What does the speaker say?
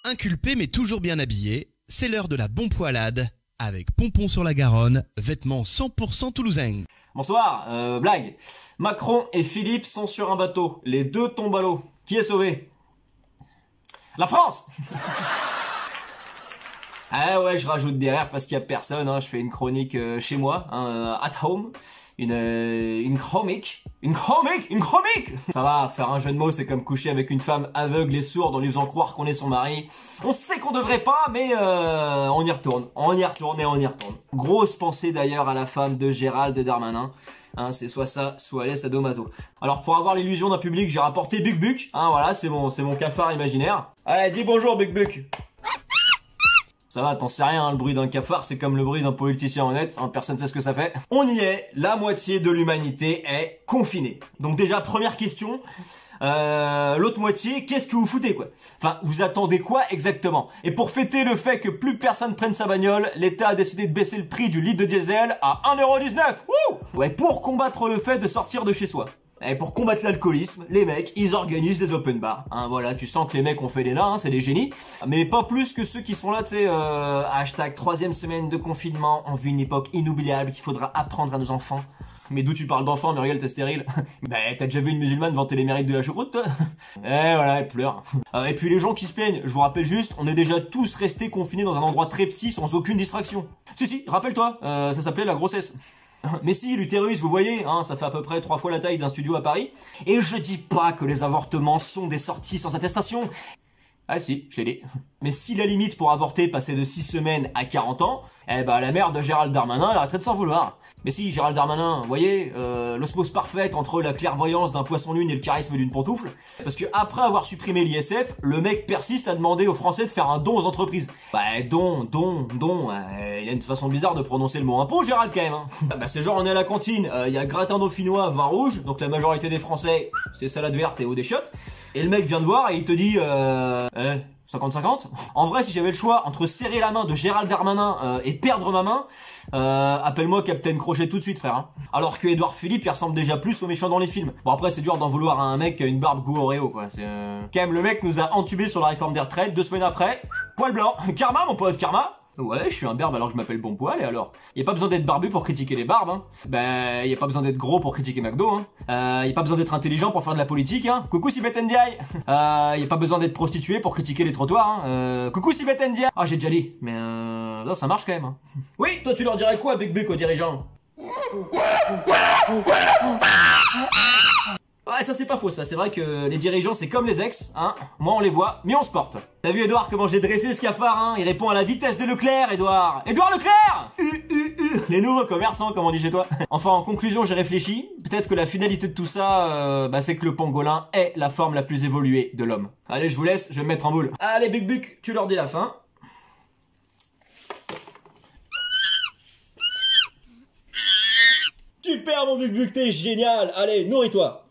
Inculpé mais toujours bien habillé, c'est l'heure de la bonpoilade avec Pompon sur la Garonne, vêtements 100% toulousains. Bonsoir, blague. Macron et Philippe sont sur un bateau. Les deux tombent à l'eau. Qui est sauvé? La France. Ah ouais, je rajoute derrière parce qu'il y a personne, hein. Je fais une chronique chez moi, hein, at home. Une chronique. Ça va, faire un jeu de mots, c'est comme coucher avec une femme aveugle et sourde en lui faisant croire qu'on est son mari. On sait qu'on devrait pas, mais on y retourne. On y retourne. Grosse pensée d'ailleurs à la femme de Gérald Darmanin. Hein, c'est soit ça, soit elle est sadomaso. Alors pour avoir l'illusion d'un public, j'ai rapporté Buc Buc. Hein, voilà, c'est mon cafard imaginaire. Allez, dis bonjour Buc Buc. Ça va, t'en sais rien, hein, le bruit d'un cafard, c'est comme le bruit d'un politicien honnête, hein, personne sait ce que ça fait. On y est, la moitié de l'humanité est confinée. Donc déjà, première question, l'autre moitié, qu'est-ce que vous foutez quoi? Enfin, vous attendez quoi exactement? Et pour fêter le fait que plus personne prenne sa bagnole, l'État a décidé de baisser le prix du litre de diesel à 1,19 €. Wouh! Ouais, pour combattre le fait de sortir de chez soi. Et pour combattre l'alcoolisme, les mecs, ils organisent des open bars. Hein, voilà, tu sens que les mecs ont fait les nains, hein, c'est des génies. Mais pas plus que ceux qui sont là, tu sais, hashtag 3e semaine de confinement, on vit une époque inoubliable qu'il faudra apprendre à nos enfants. Mais d'où tu parles d'enfants, Muriel, t'es stérile? Bah, t'as déjà vu une musulmane vanter les mérites de la choucroute, toi? Voilà, elle pleure. Et puis les gens qui se plaignent, je vous rappelle juste, on est déjà tous restés confinés dans un endroit très petit sans aucune distraction. Si, rappelle-toi, ça s'appelait la grossesse. Mais si, l'utérus, vous voyez, hein, ça fait à peu près 3 fois la taille d'un studio à Paris. Et je dis pas que les avortements sont des sorties sans attestation. Ah si, je l'ai dit. Mais si la limite pour avorter passait de 6 semaines à 40 ans, eh ben la mère de Gérald Darmanin, elle arrêterait de s'en vouloir. Mais si, Gérald Darmanin, vous voyez, l'osmose parfaite entre la clairvoyance d'un poisson-lune et le charisme d'une pantoufle. Parce que après avoir supprimé l'ISF, le mec persiste à demander aux Français de faire un don aux entreprises. Bah don, il a une façon bizarre de prononcer le mot impôt, Gérald, quand même. Hein. Bah c'est genre on est à la cantine, il y a gratin dauphinois, vin rouge, donc la majorité des Français, c'est salade verte et eau des chiottes. Et le mec vient te voir et il te dit 50-50. En vrai, si j'avais le choix entre serrer la main de Gérald Darmanin et perdre ma main, appelle-moi Captain Crochet tout de suite, frère. Hein. Alors que Édouard Philippe, il ressemble déjà plus au méchant dans les films. Bon après, c'est dur d'en vouloir à un mec qui a une barbe goût Oreo, quoi. C'est quand même, le mec nous a entubés sur la réforme des retraites. 2 semaines après, poil blanc. Karma, mon pote, karma. Ouais, je suis un berbe alors que je m'appelle Bonpoil, et alors? Y a pas besoin d'être barbu pour critiquer les barbes, hein. Ben, y a pas besoin d'être gros pour critiquer McDo, hein. Y a pas besoin d'être intelligent pour faire de la politique, hein. Coucou Sibeth Ndiaye. Y a pas besoin d'être prostitué pour critiquer les trottoirs, hein. Coucou Sibeth Ndiaye. Ah, j'ai déjà dit, mais là, ça marche quand même, hein. Oui, toi tu leur dirais quoi, Buc Buc, aux dirigeants? Ouais, ça c'est pas faux, ça. C'est vrai que les dirigeants c'est comme les ex, hein. Moi on les voit, mais on se porte. T'as vu Edouard comment je l'ai dressé ce cafard, hein? Il répond à la vitesse de Leclerc, Edouard. Edouard Leclerc. Les nouveaux commerçants, comme on dit chez toi. Enfin, en conclusion, j'ai réfléchi. Peut-être que la finalité de tout ça, c'est que le pangolin est la forme la plus évoluée de l'homme. Allez, je vous laisse, je vais me mettre en boule. Allez, Buc Buc, tu leur dis la fin. Super mon Buc Buc, t'es génial. Allez, nourris-toi.